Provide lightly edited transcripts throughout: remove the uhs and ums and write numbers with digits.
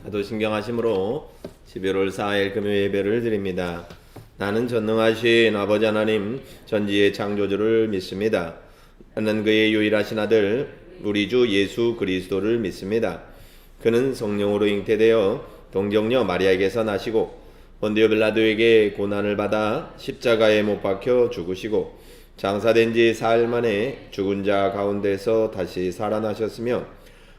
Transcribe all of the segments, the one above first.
사도신경하심으로 11월 4일 금요 예배를 드립니다. 나는 전능하신 아버지 하나님 전지의 창조주를 믿습니다. 나는 그의 유일하신 아들 우리 주 예수 그리스도를 믿습니다. 그는 성령으로 잉태되어 동정녀 마리아에게서 나시고 본디오 빌라도에게 고난을 받아 십자가에 못 박혀 죽으시고 장사된 지 사흘 만에 죽은 자 가운데서 다시 살아나셨으며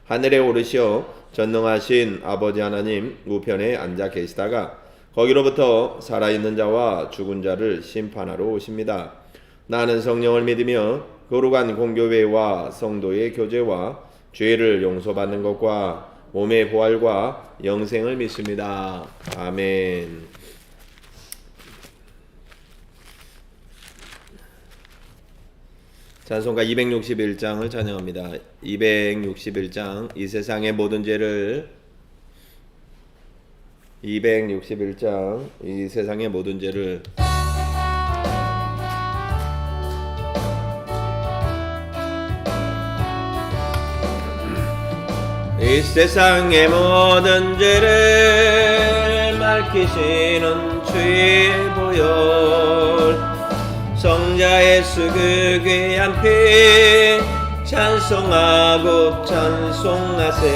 하늘에 오르시어 전능하신 아버지 하나님 우편에 앉아 계시다가 거기로부터 살아있는 자와 죽은 자를 심판하러 오십니다. 나는 성령을 믿으며 거룩한 공교회와 성도의 교제와 죄를 용서받는 것과 몸의 부활과 영생을 믿습니다. 아멘. 찬송가 261장을 찬양합니다. 261장 이 세상의 모든 죄를 261장 이 세상의 모든 죄를 이 세상의 모든 죄를 밝히시는 주의 보혈 성자 예수 그 귀한 피 찬송하고 찬송하세.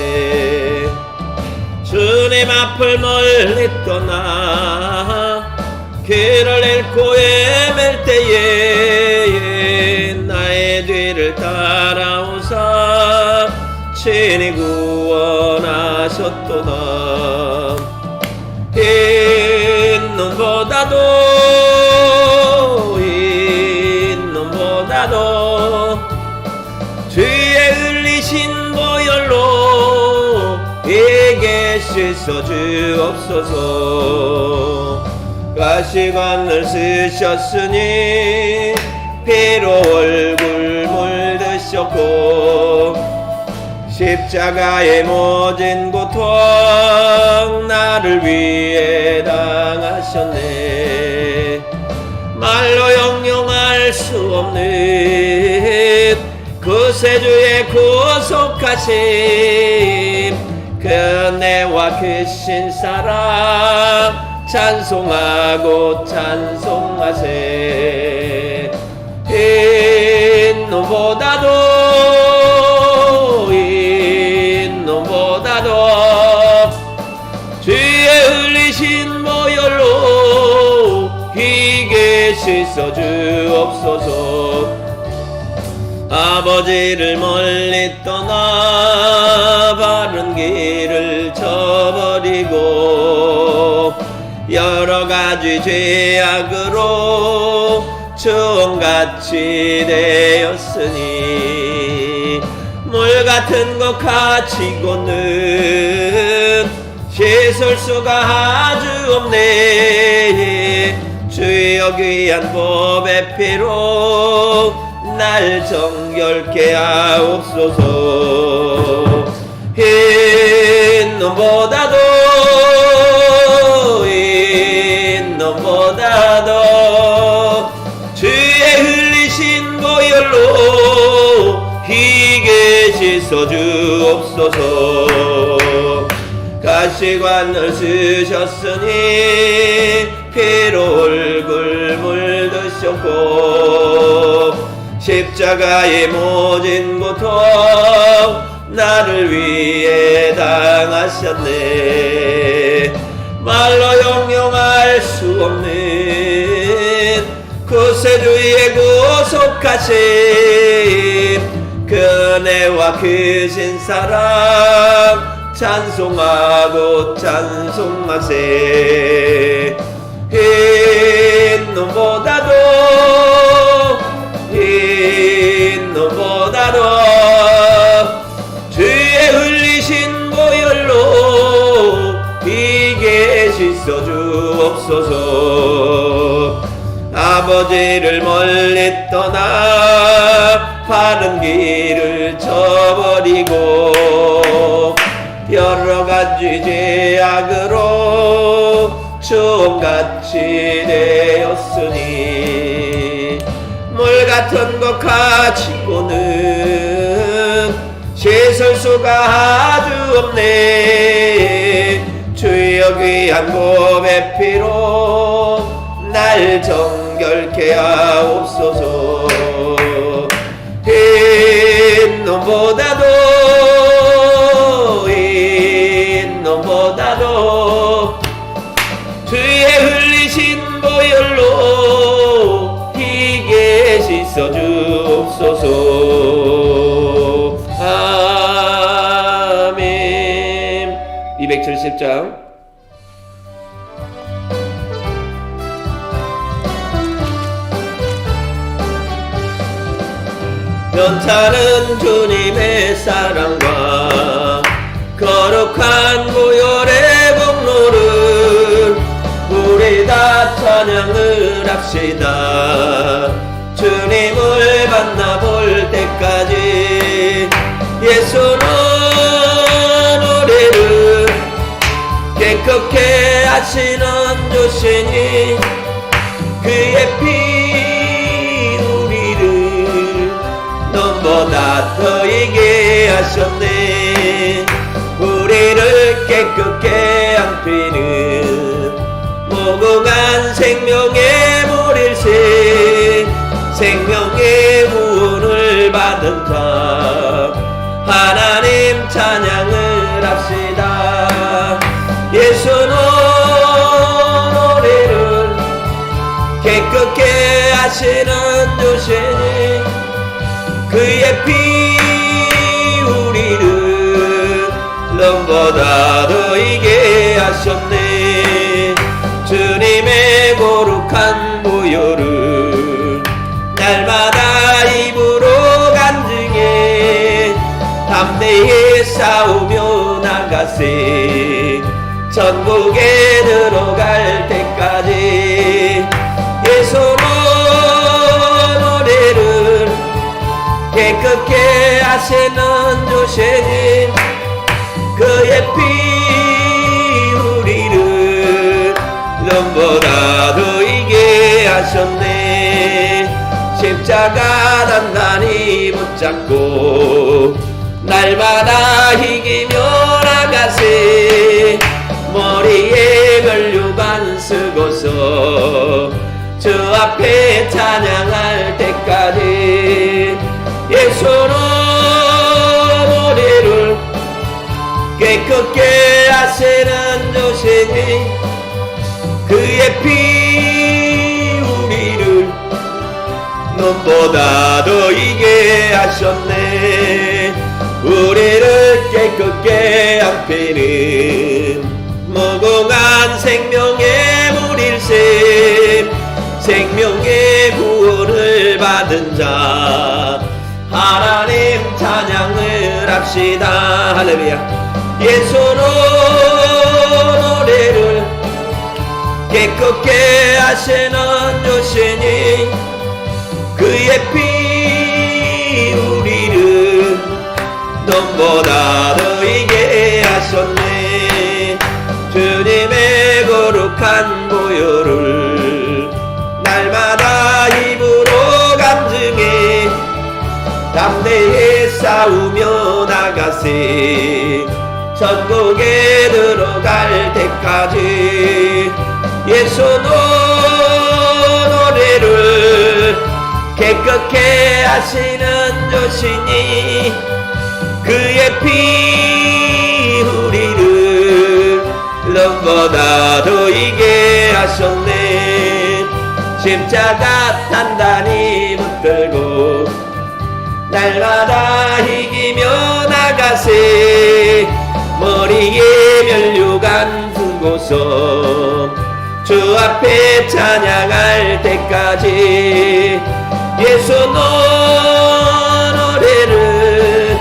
주님 앞을 멀리 떠나 길을 잃고 헤맬 때에 나의 뒤를 따라오사 친히 구원하셨도다. 흰 눈보다도 주의 흘리신 보혈로 이게 씻어 주옵소서. 가시관을 쓰셨으니 피로 얼굴 물드셨고 십자가의 모진 고통 나를 위해 당하셨네. 말로 형용할 수 없는 구세주의 구속하심 그네와 크신 사랑 찬송하고 찬송하세. 흰 눈보다도 주의 흘리신 보혈로 희게 씻어 주옵소서. 아버지를 멀리 떠나 바른 길을 저버리고 여러가지 죄악으로 주홍같이 되었으니 물같은 것 가지고는 씻을 수가 아주 없네. 주여 귀한 법의 피로 날 정결케 하옵소서. 흰 눈보다도 주의 흘리신 보혈로 희게 씻어 주옵소서. 가시관을 쓰셨으니 피로 얼굴 물드셨고 십자가의 모진 고통 나를 위해 당하셨네. 말로 형용할 수 없는 구세주의 구속하심 그네와 크신 사랑 찬송하고 찬송하세. 흰 눈보다도 주의 흘리신 보혈로 희게 씻어 주옵소서. 아버지를 멀리 떠나 바른 길을 저버리고 여러가지 죄악으로 주홍같이 되었으니 물같은 것 가지고는 씻을 수가 아주 없네. 귀한 몸의 피로 날 정결케 하옵소서. 흰 놈보다도 주의 흘리신 보혈로 희게 씻어 주옵소서. 아멘. 270장. 연차는 주님의 사랑과 거룩한 보혈의 공로를 우리 다 찬양을 합시다. 주님을 만나볼 때까지 예수는 우리를 깨끗게 하시는 주시니 그의 피 우리를 눈보다 더 이게 하셨네. 우리를 깨끗게 한 피는 무궁한 생명의 물일세. 생명의 구원을 받은 자 하나님 찬양을 합시다. 예수는 우리를 깨끗게 하시는 주시니 그의 피 우리를 눈보다 더 이게 하셨네. 주님의 거룩한 보혈을 날마다 입으로 간증해 담대히 싸우며 나가세. 천국에 들어갈 때까지 예수는 우리를 깨끗게 하시는 주시니 그의 피 우리를 눈보다 더 이게 하셨네. 십자가 단단히 붙잡고 날마다 이기며 나가세. 머리에 면류관 쓰고서 주 앞에 찬양할 때까지 예수는 우리를 깨끗게 하시는 주시니 그의 피 우리를 눈보다 더 이게 하셨네. 우리를 깨끗게 한 피는 무궁한 생명의 물일세. 생명의 구원을 받은 자 하나님 찬양을 합시다. 할렐루야. 예수는 우리를 깨끗게 하시는 주시니 그의 피 우리를 눈보다 더 이게 하셨네. 주님의 거룩한 보혈을 날마다 입으로 간증해 담대히 싸우며 나가세. 천국에 들어갈 때까지 예수는 우리를 깨끗게 하시는 주시니 그의 피 우리를 눈보다 더 이게 하셨네. 십자가 단단히 붙들고 날마다 이기며 나가세. 머리에 면류관 두고서 주 앞에 찬양할 때까지 예수는 우리를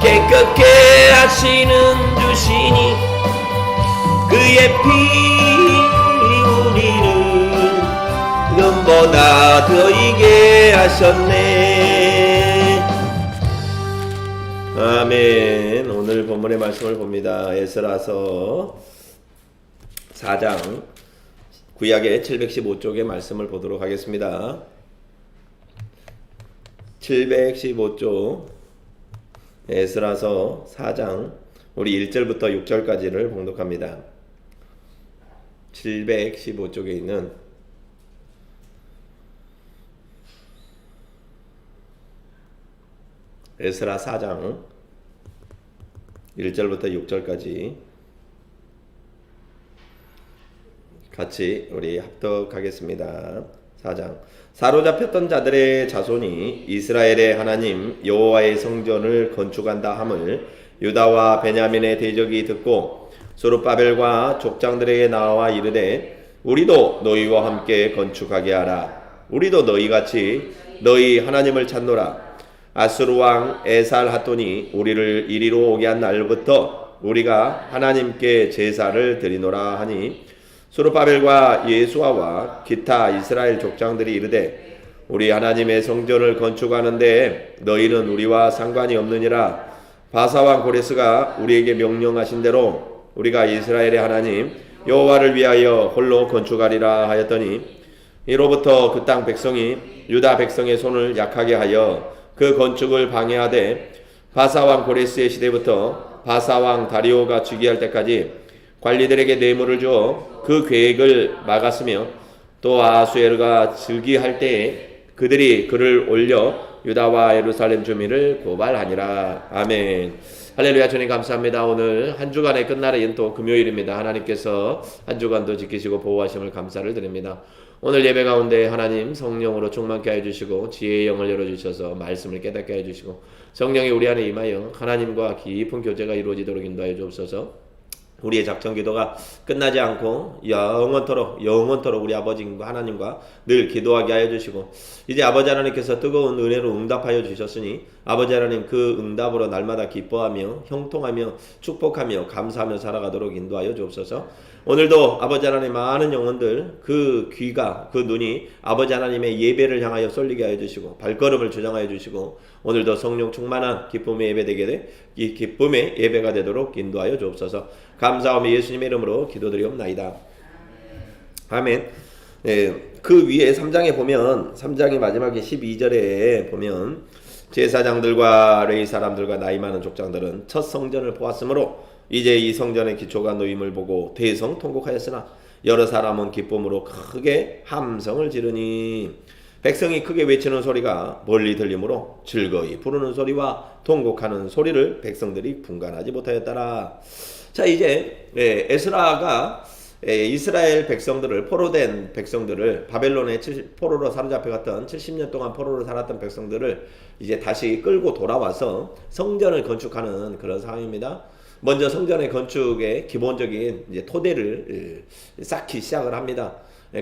깨끗게 하시는 주시니 그의 피 우리를 눈보다 더 이게 하셨네. 아멘. 오늘 본문의 말씀을 봅니다. 에스라서 4장 구약의 715쪽의 말씀을 보도록 하겠습니다. 715쪽 에스라서 4장 우리 1절부터 6절까지를 봉독합니다. 715쪽에 있는 에스라 4장 1절부터 6절까지 같이 우리 합독하겠습니다. 4장. 사로잡혔던 자들의 자손이 이스라엘의 하나님 여호와의 성전을 건축한다 함을 유다와 베냐민의 대적이 듣고 스룹바벨과 족장들에게 나와 이르되 우리도 너희와 함께 건축하게 하라. 우리도 너희같이 너희 하나님을 찾노라. 아수르 왕 에살핫돈이 우리를 이리로 오게 한 날부터 우리가 하나님께 제사를 드리노라 하니 스룹바벨과 예수아와 기타 이스라엘 족장들이 이르되 우리 하나님의 성전을 건축하는데 너희는 우리와 상관이 없느니라. 바사왕 고레스가 우리에게 명령하신 대로 우리가 이스라엘의 하나님 여호와를 위하여 홀로 건축하리라 하였더니 이로부터 그 땅 백성이 유다 백성의 손을 약하게 하여 그 건축을 방해하되 바사왕 고레스의 시대부터 바사왕 다리오가 즉위할 때까지 관리들에게 뇌물을 주어 그 계획을 막았으며 또 아하수에르가 즉위할 때에 그들이 그를 올려 유다와 예루살렘 주민을 고발하니라. 아멘. 할렐루야. 주님 감사합니다. 오늘 한 주간의 끝날인 또 금요일입니다. 하나님께서 한 주간도 지키시고 보호하심을 감사를 드립니다. 오늘 예배 가운데 하나님 성령으로 충만케 해주시고 지혜의 영을 열어주셔서 말씀을 깨닫게 해주시고 성령이 우리 안에 임하여 하나님과 깊은 교제가 이루어지도록 인도하여 주옵소서. 우리의 작정 기도가 끝나지 않고 영원토록 우리 아버지님과 하나님과 늘 기도하게 하여 주시고 이제 아버지 하나님께서 뜨거운 은혜로 응답하여 주셨으니 아버지 하나님 그 응답으로 날마다 기뻐하며 형통하며 축복하며 감사하며 살아가도록 인도하여 주옵소서. 오늘도 아버지 하나님 많은 영혼들 그 귀가 그 눈이 아버지 하나님의 예배를 향하여 쏠리게 하여 주시고 발걸음을 주장하여 주시고 오늘도 성령 충만한 기쁨의 예배 되게 돼 이 기쁨의 예배가 되도록 인도하여 주옵소서. 감사하며 예수님의 이름으로 기도드리옵나이다. 아멘. 그 위에 3장에 보면 3장의 마지막에 12절에 보면 제사장들과 레위 사람들과 나이 많은 족장들은 첫 성전을 보았으므로 이제 이 성전의 기초가 놓임을 보고 대성통곡하였으나 여러 사람은 기쁨으로 크게 함성을 지르니 백성이 크게 외치는 소리가 멀리 들리므로 즐거이 부르는 소리와 통곡하는 소리를 백성들이 분간하지 못하였더라. 자, 이제 에스라가 이스라엘 백성들을 포로된 백성들을 바벨론에 포로로 사로잡혀갔던 70년 동안 포로로 살았던 백성들을 이제 다시 끌고 돌아와서 성전을 건축하는 그런 상황입니다. 먼저 성전의 건축의 기본적인 이제 토대를 쌓기 시작을 합니다.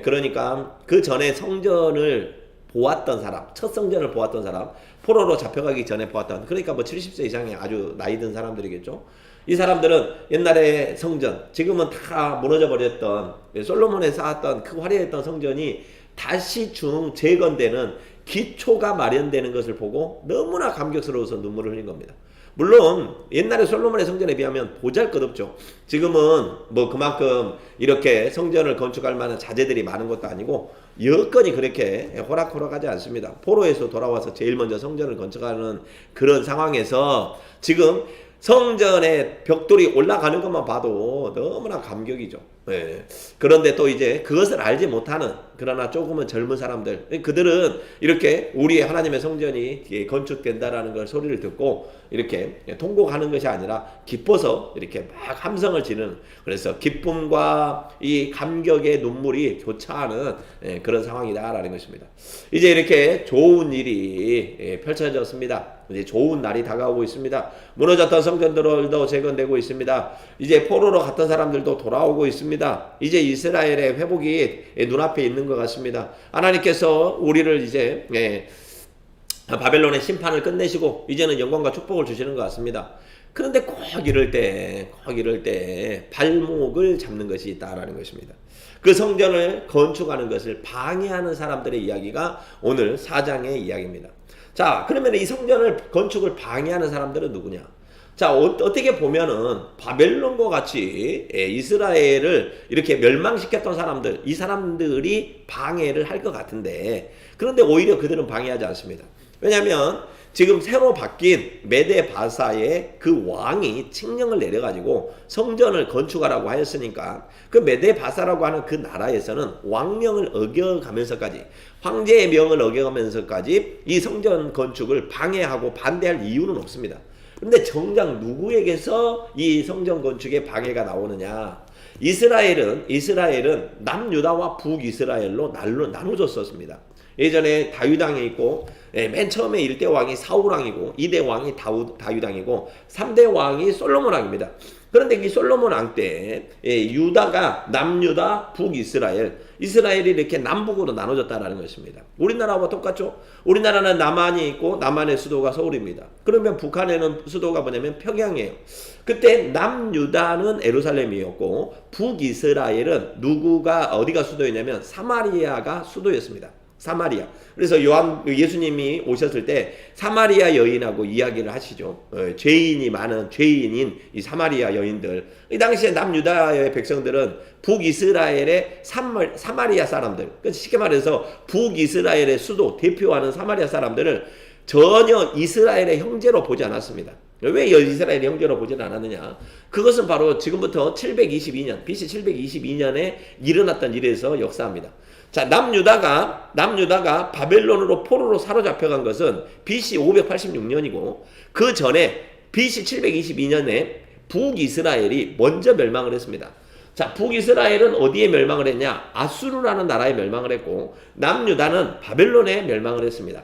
그러니까 그 전에 성전을 보았던 사람, 첫 성전을 보았던 사람, 포로로 잡혀가기 전에 보았던, 그러니까 뭐 70세 이상의 아주 나이 든 사람들이겠죠. 이 사람들은 옛날에 성전, 지금은 다 무너져 버렸던 솔로몬에 쌓았던 그 화려했던 성전이 다시 재건되는 기초가 마련되는 것을 보고 너무나 감격스러워서 눈물을 흘린 겁니다. 물론 옛날에 솔로몬의 성전에 비하면 보잘것없죠. 지금은 뭐 그만큼 이렇게 성전을 건축할 만한 자재들이 많은 것도 아니고 여건이 그렇게 호락호락하지 않습니다. 포로에서 돌아와서 제일 먼저 성전을 건축하는 그런 상황에서 지금 성전의 벽돌이 올라가는 것만 봐도 너무나 감격이죠. 네. 그런데 또 이제 그것을 알지 못하는 그러나 조금은 젊은 사람들, 그들은 이렇게 우리의 하나님의 성전이 건축된다라는 걸 소리를 듣고 이렇게 통곡하는 것이 아니라 기뻐서 이렇게 막 함성을 지르는, 그래서 기쁨과 이 감격의 눈물이 교차하는 그런 상황이다라는 것입니다. 이제 이렇게 좋은 일이 펼쳐졌습니다. 이제 좋은 날이 다가오고 있습니다. 무너졌던 성전들도 재건되고 있습니다. 이제 포로로 갔던 사람들도 돌아오고 있습니다. 이제 이스라엘의 회복이 눈앞에 있는 것 같습니다. 하나님께서 우리를 이제 바벨론의 심판을 끝내시고 이제는 영광과 축복을 주시는 것 같습니다. 그런데 꼭 이럴 때 발목을 잡는 것이 있다라는 것입니다. 그 성전을 건축하는 것을 방해하는 사람들의 이야기가 오늘 4장의 이야기입니다. 자, 그러면 이 성전을 건축을 방해하는 사람들은 누구냐? 자, 어떻게 보면은 바벨론과 같이 이스라엘을 이렇게 멸망시켰던 사람들, 이 사람들이 방해를 할 것 같은데, 그런데 오히려 그들은 방해하지 않습니다. 왜냐하면 지금 새로 바뀐 메데 바사의 그 왕이 칙령을 내려가지고 성전을 건축하라고 하였으니까 그 메데 바사라고 하는 그 나라에서는 왕명을 어겨가면서까지 황제의 명을 어겨가면서까지 이 성전 건축을 방해하고 반대할 이유는 없습니다. 그런데 정작 누구에게서 이 성전 건축에 방해가 나오느냐? 이스라엘은 남유다와 북이스라엘로 나눠졌었습니다. 예전에 다윗왕이 있고 맨 처음에 1대 왕이 사울왕이고 2대 왕이 다윗왕이고 3대 왕이 솔로몬왕입니다. 그런데 이 솔로몬 왕 때 유다가 남유다 북이스라엘이 이렇게 남북으로 나눠졌다는 것입니다. 우리나라와 똑같죠. 우리나라는 남한이 있고 남한의 수도가 서울입니다. 그러면 북한에는 수도가 뭐냐면 평양이에요. 그때 남유다는 예루살렘이었고 북이스라엘은 어디가 수도였냐면 사마리아가 수도였습니다. 사마리아. 그래서 예수님이 오셨을 때 사마리아 여인하고 이야기를 하시죠. 죄인이 많은 죄인인 이 사마리아 여인들. 이 당시에 남유다의 백성들은 북이스라엘의 사마리아 사람들, 쉽게 말해서 북이스라엘의 수도 대표하는 사마리아 사람들을 전혀 이스라엘의 형제로 보지 않았습니다. 왜 이스라엘의 형제로 보지 않았느냐? 그것은 바로 지금부터 722년, BC 722년에 일어났던 일에서 역사합니다. 자, 남유다가 바벨론으로 포로로 사로잡혀간 것은 BC 586년이고 그 전에 BC 722년에 북이스라엘이 먼저 멸망을 했습니다. 자, 북이스라엘은 어디에 멸망을 했냐? 아수르라는 나라에 멸망을 했고 남유다는 바벨론에 멸망을 했습니다.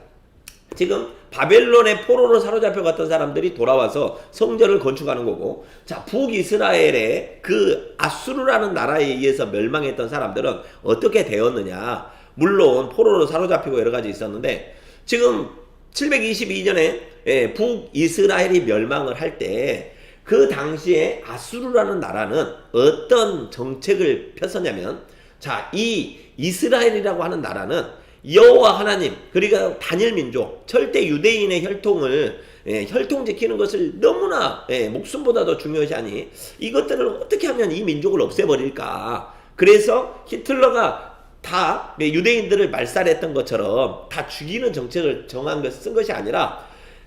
지금 바벨론의 포로로 사로잡혀갔던 사람들이 돌아와서 성전을 건축하는 거고, 자, 북이스라엘의 그 아수르라는 나라에 의해서 멸망했던 사람들은 어떻게 되었느냐? 물론 포로로 사로잡히고 여러 가지 있었는데 지금 722년에 북이스라엘이 멸망을 할 때 그 당시에 아수르라는 나라는 어떤 정책을 폈었냐면, 자, 이 이스라엘이라고 하는 나라는 여호와 하나님, 그러니까 단일 민족, 절대 유대인의 혈통을 혈통 지키는 것을 너무나 목숨보다 더 중요시하니 이것들을 어떻게 하면 이 민족을 없애버릴까? 그래서 히틀러가 다 유대인들을 말살했던 것처럼 다 죽이는 정책을 쓴 것이 아니라,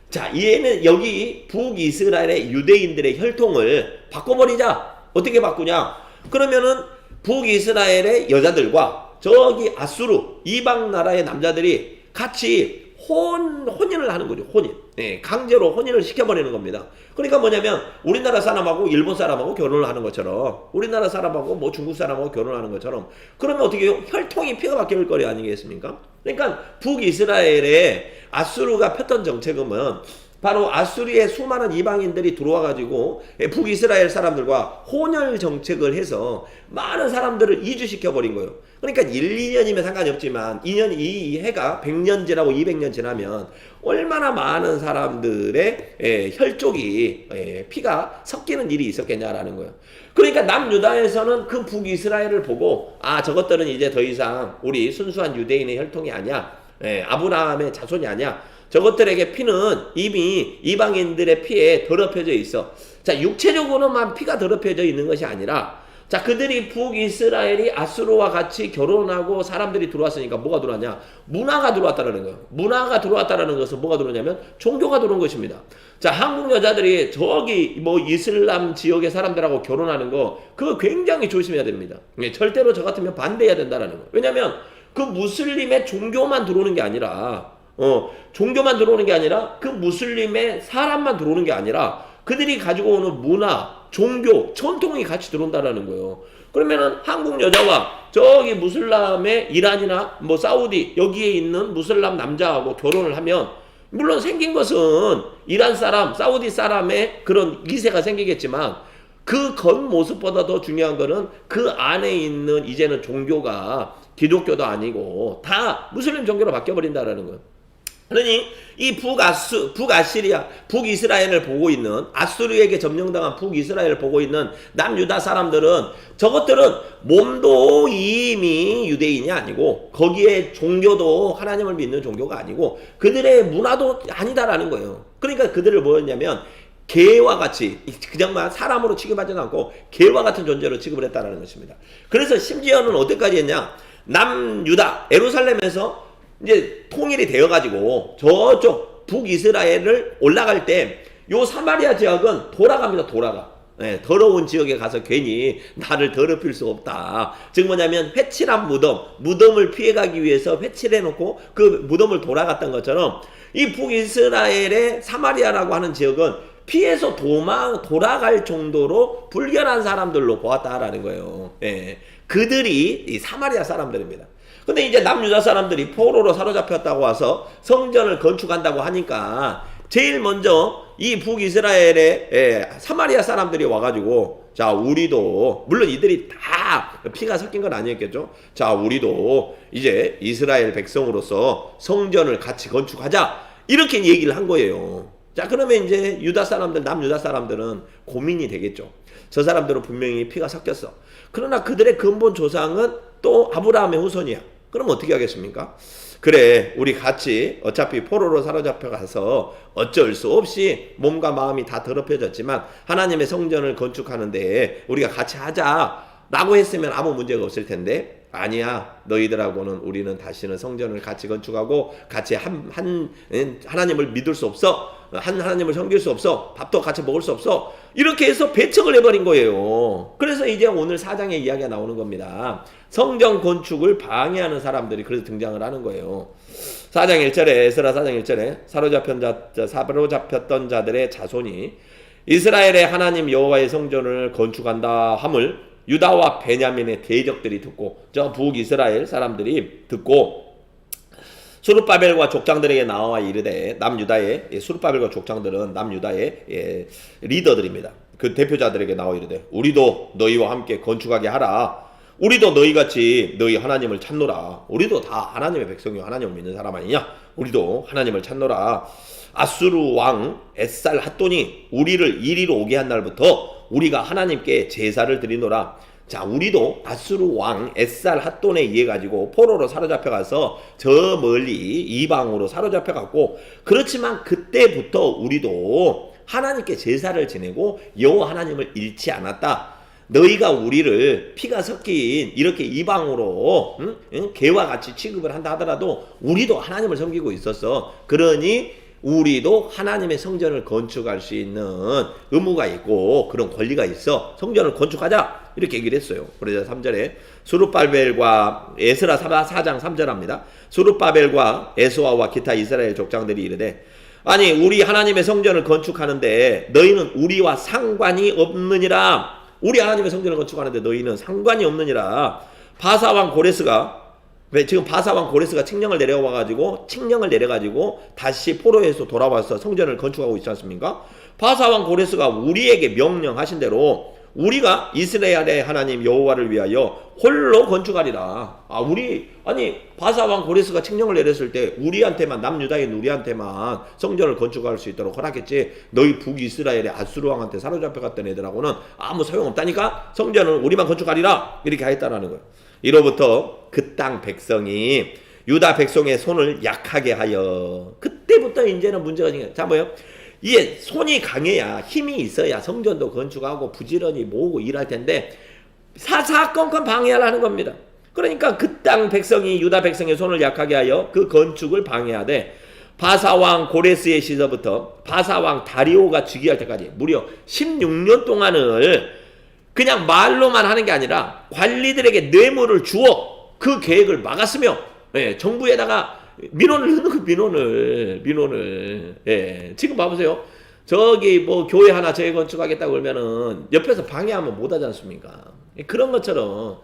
자, 얘는 여기 북이스라엘의 유대인들의 혈통을 바꿔버리자. 어떻게 바꾸냐? 그러면은 북이스라엘의 여자들과 저기 아수르 이방 나라의 남자들이 같이 혼인을 하는 거죠. 강제로 혼인을 시켜버리는 겁니다. 그러니까 뭐냐면 우리나라 사람하고 일본 사람하고 결혼을 하는 것처럼, 우리나라 사람하고 뭐 중국 사람하고 결혼하는 것처럼, 그러면 어떻게 해요? 혈통이 피가 바뀔 거리 아니겠습니까? 그러니까 북이스라엘에 아수르가 폈던 정책은 바로 아수리의 수많은 이방인들이 들어와가지고 북이스라엘 사람들과 혼혈 정책을 해서 많은 사람들을 이주시켜버린 거예요. 그러니까 1, 2년이면 상관이 없지만 이 해가 100년 지나고 200년 지나면 얼마나 많은 사람들의 혈족이 피가 섞이는 일이 있었겠냐라는 거예요. 그러니까 남유다에서는 그 북이스라엘을 보고, 아, 저것들은 이제 더 이상 우리 순수한 유대인의 혈통이 아니야, 아브라함의 자손이 아니야, 저것들에게 피는 이미 이방인들의 피에 더럽혀져 있어. 자, 육체적으로만 피가 더럽혀져 있는 것이 아니라, 자, 그들이 북이스라엘이 아수르와 같이 결혼하고 사람들이 들어왔으니까 뭐가 들어왔냐? 문화가 들어왔다라는 거예요. 문화가 들어왔다라는 것은 뭐가 들어오냐면 종교가 들어온 것입니다. 자, 한국 여자들이 저기 뭐 이슬람 지역의 사람들하고 결혼하는 거, 그거 굉장히 조심해야 됩니다. 절대로 저 같으면 반대해야 된다라는 거예요. 왜냐면 그 무슬림의 종교만 들어오는 게 아니라, 종교만 들어오는 게 아니라 그 무슬림의 사람만 들어오는 게 아니라 그들이 가지고 오는 문화, 종교, 전통이 같이 들어온다라는 거예요. 그러면은 한국 여자와 저기 무슬람의 이란이나 뭐 사우디 여기에 있는 무슬람 남자하고 결혼을 하면, 물론 생긴 것은 이란 사람, 사우디 사람의 그런 기세가 생기겠지만 그 겉모습보다 더 중요한 거는 그 안에 있는 이제는 종교가 기독교도 아니고 다 무슬림 종교로 바뀌어버린다라는 거예요. 그러니 이 북이스라엘을 보고 있는, 아수르에게 점령당한 북이스라엘을 보고 있는 남유다 사람들은, 저것들은 몸도 이미 유대인이 아니고 거기에 종교도 하나님을 믿는 종교가 아니고 그들의 문화도 아니다라는 거예요. 그러니까 그들을 뭐였냐면 개와 같이, 그냥만 사람으로 취급하지는 않고 개와 같은 존재로 취급을 했다는 것입니다. 그래서 심지어는 어디까지 했냐? 남유다, 예루살렘에서 이제 통일이 되어가지고 저쪽 북이스라엘을 올라갈 때 요 사마리아 지역은 돌아갑니다. 돌아가. 예, 더러운 지역에 가서 괜히 나를 더럽힐 수 없다. 즉 뭐냐면 회칠한 무덤을 피해가기 위해서 회칠해 놓고 그 무덤을 돌아갔던 것처럼 이 북이스라엘의 사마리아라고 하는 지역은 피해서 돌아갈 정도로 불결한 사람들로 보았다라는 거예요. 예, 그들이 이 사마리아 사람들입니다. 근데 이제 남유다 사람들이 포로로 사로잡혔다고 와서 성전을 건축한다고 하니까 제일 먼저 이 북이스라엘의 사마리아 사람들이 와가지고 자 우리도 물론 이들이 다 피가 섞인 건 아니었겠죠. 자 우리도 이제 이스라엘 백성으로서 성전을 같이 건축하자 이렇게 얘기를 한 거예요. 자 그러면 이제 유다 사람들 남유다 사람들은 고민이 되겠죠. 저 사람들은 분명히 피가 섞였어. 그러나 그들의 근본 조상은 또 아브라함의 후손이야. 그럼 어떻게 하겠습니까? 그래 우리 같이 어차피 포로로 사로잡혀 가서 어쩔 수 없이 몸과 마음이 다 더럽혀졌지만 하나님의 성전을 건축하는데 우리가 같이 하자 라고 했으면 아무 문제가 없을 텐데 아니야 너희들하고는 우리는 다시는 성전을 같이 건축하고 같이 하나님을 믿을 수 없어 하나님을 섬길 수 없어 밥도 같이 먹을 수 없어 이렇게 해서 배척을 해버린 거예요. 그래서 이제 오늘 4장의 이야기가 나오는 겁니다. 성전 건축을 방해하는 사람들이 그래서 등장을 하는 거예요. 4장 1절에 에스라 4장 1절에 사로잡혔던 자들의 자손이 이스라엘의 하나님 여호와의 성전을 건축한다 함을 유다와 베냐민의 대적들이 듣고 저 북이스라엘 사람들이 듣고 수르바벨과 족장들에게 나와 이르되 남유다의 수르바벨과 족장들은 남유다의 리더들입니다. 그 대표자들에게 나와 이르되 우리도 너희와 함께 건축하게 하라. 우리도 너희같이 너희 하나님을 찾노라. 우리도 다 하나님의 백성이요 하나님을 믿는 사람 아니냐. 우리도 하나님을 찾노라. 아수르 왕 에살 핫돈이 우리를 이리로 오게 한 날부터 우리가 하나님께 제사를 드리노라. 자 우리도 아수르 왕 에살 핫돈에 의해 가지고 포로로 사로잡혀 가서 저 멀리 이방으로 사로잡혀 갔고 그렇지만 그때부터 우리도 하나님께 제사를 지내고 여호와 하나님을 잃지 않았다. 너희가 우리를 피가 섞인 이렇게 이방으로 개와 같이 취급을 한다 하더라도 우리도 하나님을 섬기고 있었어. 그러니 우리도 하나님의 성전을 건축할 수 있는 의무가 있고 그런 권리가 있어. 성전을 건축하자 이렇게 얘기를 했어요. 그래서 3절에 수르바벨과 에스라 4장 3절 합니다. 수르바벨과 에스와와 기타 이스라엘 족장들이 이르되 아니 우리 하나님의 성전을 건축하는데 너희는 우리와 상관이 없느니라. 우리 하나님의 성전을 건축하는데 너희는 상관이 없느니라. 바사왕 고레스가 지금 바사왕 고레스가 칙령을 내려가지고 다시 포로에서 돌아와서 성전을 건축하고 있지 않습니까? 바사왕 고레스가 우리에게 명령하신 대로 우리가 이스라엘의 하나님 여호와를 위하여 홀로 건축하리라. 바사왕 고레스가 칙령을 내렸을 때 우리한테만 남유다인 우리한테만 성전을 건축할 수 있도록 허락했지 너희 북이스라엘의 아수르 왕한테 사로잡혀 갔던 애들하고는 아무 소용없다니까 성전을 우리만 건축하리라 이렇게 하였다라는 거예요. 이로부터 그 땅 백성이 유다 백성의 손을 약하게 하여 그때부터 이제는 문제가 생겨요. 자 뭐요? 이게 손이 강해야 힘이 있어야 성전도 건축하고 부지런히 모으고 일할 텐데 사사건건 방해하려는 겁니다. 그러니까 그 땅 백성이 유다 백성의 손을 약하게 하여 그 건축을 방해하되 바사왕 고레스의 시절부터 바사왕 다리오가 즉위할 때까지 무려 16년 동안을 그냥 말로만 하는 게 아니라 관리들에게 뇌물을 주어 그 계획을 막았으며 정부에다가 민원을 넣는 거 민원을 지금 봐보세요. 저기 뭐 교회 하나 재건축하겠다고 그러면은 옆에서 방해하면 못하지 않습니까? 그런 것처럼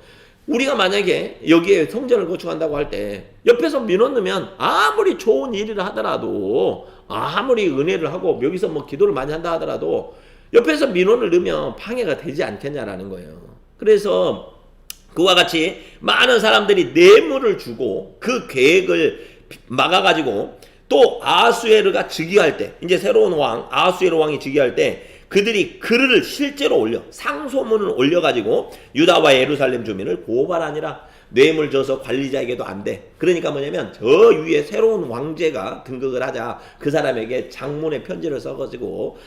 우리가 만약에 여기에 성전을 건축한다고 할 때 옆에서 민원 넣으면 아무리 좋은 일을 하더라도 아무리 은혜를 하고 여기서 뭐 기도를 많이 한다 하더라도 옆에서 민원을 넣으면 방해가 되지 않겠냐라는 거예요. 그래서 그와 같이 많은 사람들이 뇌물을 주고 그 계획을 막아가지고 또 아하수에르가 즉위할 때 이제 새로운 왕 아하수에르 왕이 즉위할 때 그들이 글을 실제로 상소문을 올려가지고 유다와 예루살렘 주민을 고발하니라. 뇌물 줘서 관리자에게도 안 돼. 그러니까 뭐냐면 저 위에 새로운 왕제가 등극을 하자. 그 사람에게 장문의 편지를 써가지고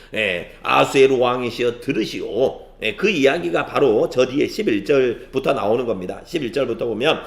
아하수에르 왕이시여 들으시오. 그 이야기가 바로 저 뒤에 11절부터 나오는 겁니다. 11절부터 보면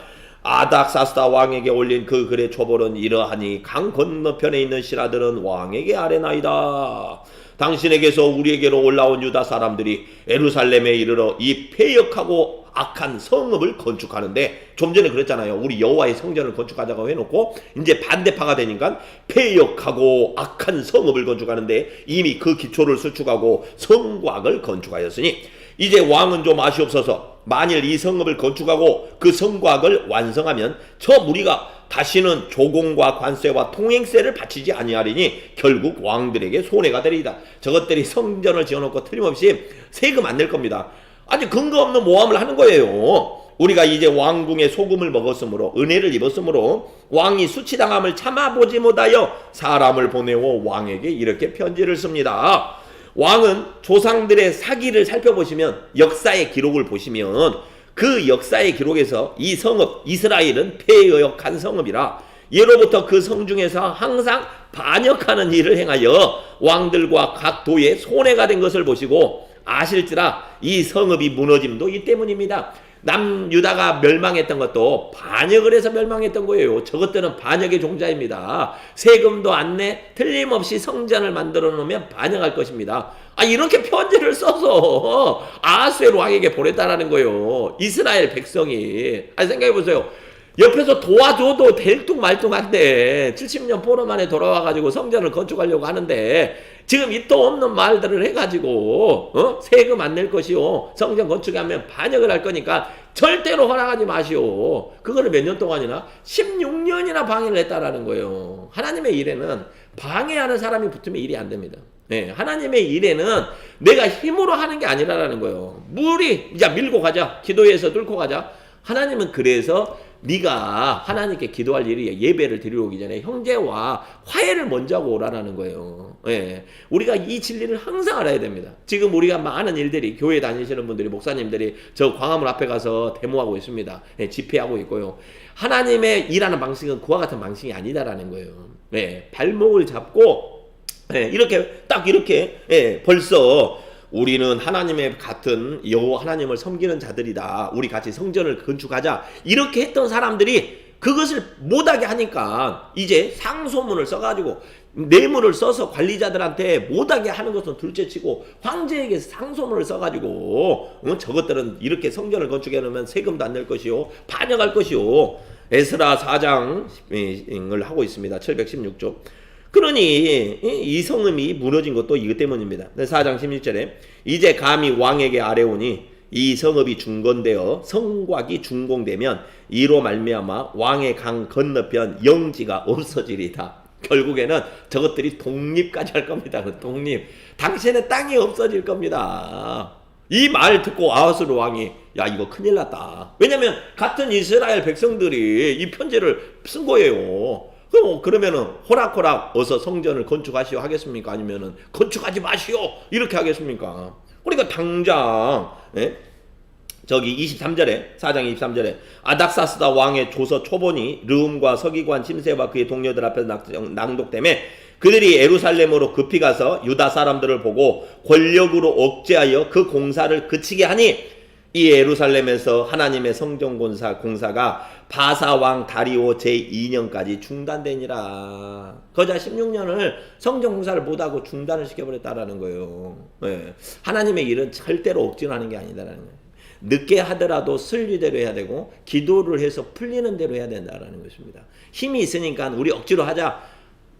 아닥사스다 왕에게 올린 그 글의 초벌은 이러하니 강 건너편에 있는 신하들은 왕에게 아뢰나이다. 당신에게서 우리에게로 올라온 유다 사람들이 예루살렘에 이르러 이 패역하고 악한 성읍을 건축하는데, 좀 전에 그랬잖아요. 우리 여호와의 성전을 건축하자고 해놓고 이제 반대파가 되니까 패역하고 악한 성읍을 건축하는데 이미 그 기초를 수축하고 성곽을 건축하였으니 이제 왕은 좀 아시옵소서. 만일 이 성읍을 건축하고 그 성곽을 완성하면 저 무리가 다시는 조공과 관세와 통행세를 바치지 아니하리니 결국 왕들에게 손해가 되리이다. 저것들이 성전을 지어놓고 틀림없이 세금 안 낼 겁니다. 아주 근거 없는 모함을 하는 거예요. 우리가 이제 왕궁의 소금을 먹었으므로, 은혜를 입었으므로 왕이 수치당함을 참아보지 못하여 사람을 보내어 왕에게 이렇게 편지를 씁니다. 왕은 조상들의 사기를 살펴보시면, 역사의 기록을 보시면 그 역사의 기록에서 이 성읍 이스라엘은 패역한 성읍이라 예로부터 그 성 중에서 항상 반역하는 일을 행하여 왕들과 각 도에 손해가 된 것을 보시고 아실지라 이 성읍이 무너짐도 이 때문입니다. 남유다가 멸망했던 것도 반역을 해서 멸망했던 거예요. 저것들은 반역의 종자입니다. 세금도 안 내, 틀림없이 성전을 만들어 놓으면 반역할 것입니다. 이렇게 편지를 써서 아하수에로 왕에게 보냈다라는 거예요. 이스라엘 백성이. 생각해 보세요. 옆에서 도와줘도 델뚱말뚱한데 70년 포로 만에 돌아와가지고 성전을 건축하려고 하는데 지금 이도 없는 말들을 해가지고 세금 안 낼 것이요, 성전 건축하면 반역을 할 거니까 절대로 허락하지 마시오. 그거를 몇 년 동안이나 16년이나 방해를 했다라는 거예요. 하나님의 일에는 방해하는 사람이 붙으면 일이 안 됩니다. 네, 하나님의 일에는 내가 힘으로 하는 게 아니라는 거예요. 이제 밀고 가자, 기도해서 뚫고 가자. 하나님은 그래서 네가 하나님께 기도할 일이 예배를 드리러 오기 전에 형제와 화해를 먼저 하고 오라는 거예요. 예. 우리가 이 진리를 항상 알아야 됩니다. 지금 우리가 많은 일들이, 교회 다니시는 분들이, 목사님들이 저 광화문 앞에 가서 데모하고 있습니다. 예, 집회하고 있고요. 하나님의 일하는 방식은 그와 같은 방식이 아니다라는 거예요. 예, 발목을 잡고 이렇게 벌써 우리는 하나님의 같은 여호와 하나님을 섬기는 자들이다. 우리 같이 성전을 건축하자. 이렇게 했던 사람들이 그것을 못하게 하니까 이제 상소문을 써가지고 뇌물을 써서 관리자들한테 못하게 하는 것은 둘째치고 황제에게 상소문을 써가지고 저것들은 이렇게 성전을 건축해 놓으면 세금도 안 낼 것이요, 반역할 것이요. 에스라 4장을 하고 있습니다. 716조. 그러니 이 성읍이 무너진 것도 이것 때문입니다. 4장 16절에 이제 감히 왕에게 아뢰오니 이 성읍이 중건되어 성곽이 준공되면 이로 말미암아 왕의 강 건너편 영지가 없어지리다. 결국에는 저것들이 독립까지 할 겁니다. 독립. 당신의 땅이 없어질 겁니다. 이 말 듣고 아하스로 왕이 이거 큰일 났다. 왜냐면 같은 이스라엘 백성들이 이 편지를 쓴 거예요. 그러면은 호락호락 어서 성전을 건축하시오 하겠습니까? 아니면은 건축하지 마시오 이렇게 하겠습니까? 그러니까 당장 저기 23절에 4장 23절에 아닥사스다 왕의 조서 초본이 르움과 서기관 심세와 그의 동료들 앞에서 낭독되매 그들이 예루살렘으로 급히 가서 유다 사람들을 보고 권력으로 억제하여 그 공사를 그치게 하니 이 예루살렘에서 하나님의 성전 공사가 바사 왕 다리오 제2년까지 중단되니라. 거자 16년을 성전 공사를 못하고 중단을 시켜버렸다라는 거예요. 네. 하나님의 일은 절대로 억지로 하는 게 아니다라는 거예요. 늦게 하더라도 순리대로 해야 되고 기도를 해서 풀리는 대로 해야 된다라는 것입니다. 힘이 있으니까 우리 억지로 하자.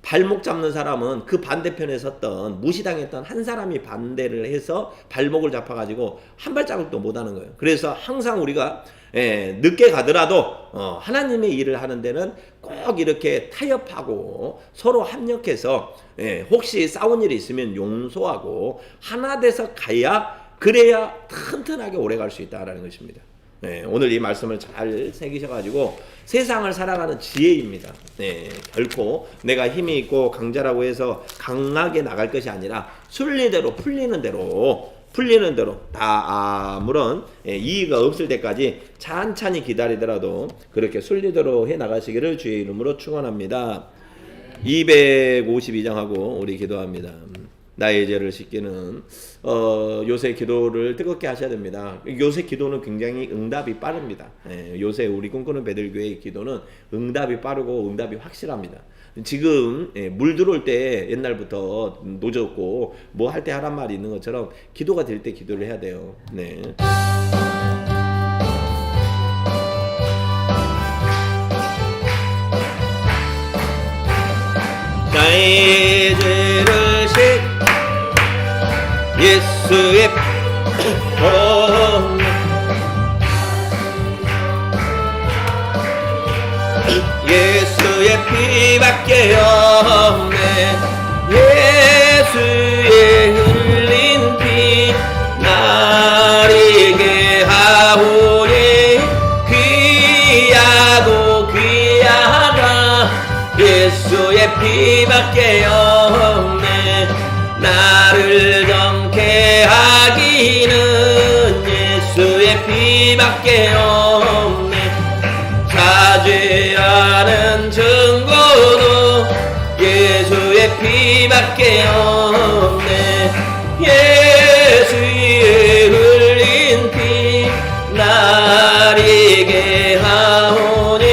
발목 잡는 사람은 그 반대편에 섰던 무시당했던 한 사람이 반대를 해서 발목을 잡아가지고 한 발자국도 못하는 거예요. 그래서 항상 우리가 늦게 가더라도 하나님의 일을 하는 데는 꼭 이렇게 타협하고 서로 합력해서 혹시 싸운 일이 있으면 용서하고 하나 돼서 그래야 튼튼하게 오래 갈 수 있다라는 것입니다. 오늘 이 말씀을 잘 새기셔가지고 세상을 살아가는 지혜입니다. 결코 내가 힘이 있고 강자라고 해서 강하게 나갈 것이 아니라 순리대로 풀리는 대로 다 아무런 이의가 없을 때까지 찬찬히 기다리더라도 그렇게 순리대로 해 나가시기를 주의 이름으로 축원합니다. 252장 하고 우리 기도합니다. 나의 죄를 씻기는 요새 기도를 뜨겁게 하셔야 됩니다. 요새 기도는 굉장히 응답이 빠릅니다. 요새 우리 꿈꾸는 베들교회의 기도는 응답이 빠르고 응답이 확실합니다. 지금 물 들어올 때 옛날부터 노졌고 뭐 할 때 하란 말이 있는 것처럼 기도가 될 때 기도를 해야 돼요. 네. 나의 죄를 예수의 예수의 피밖에 없네. 예수의 흘린 피 나리게 하오니 귀하고 귀하다. 예수의 피밖에 없네. 나를 정케 하기는 예수의 피밖에 없네. 자죄하는 증거도 예수의 피밖에 없네. 예수의 흘린 피 나리게 하오니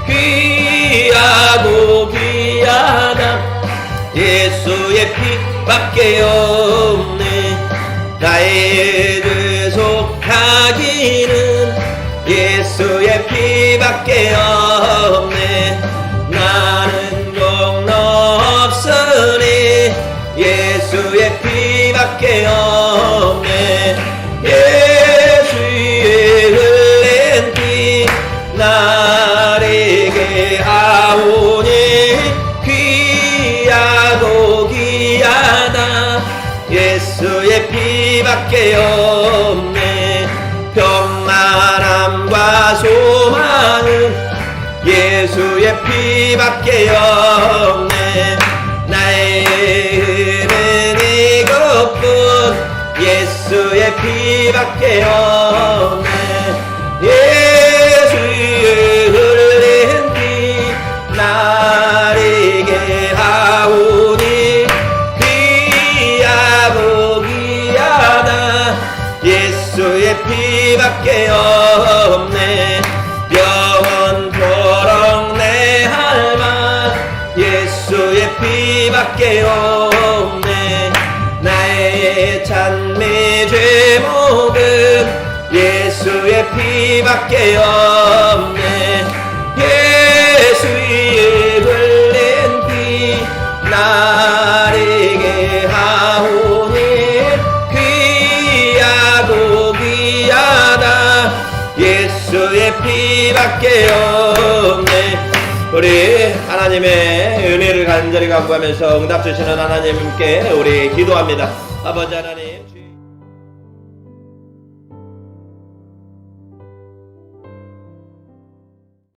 귀하고 귀하다. 예수의 피밖에 없네. 나의 죄 속하기는 예수의 피밖에 없네. 나는 공로 없으니 예수의 피밖에 없네. 예수의 흘린 피 나리게 하오니 귀하고 귀하다. 예수의 피밖에 없네. 평안함과 소망은 예수의 피밖에 없네. 나의 은혜 이것뿐 예수의 피밖에 없네. 예수의 흘린 피 나리게 하오니 귀하고 귀하다. 예수의 피밖에 없네. 영원토록 내 할망 예수의 피밖에 없네. 나의 찬미 제목은 예수의 피밖에 없네. 예수의 흘린 피 나리게 하오니 귀하고 귀하다. 예수의 피밖에 없네. 우리 하나님의 은혜를 간절히 간구하면서 응답 주시는 하나님께 우리 기도합니다. 아버지 하나님.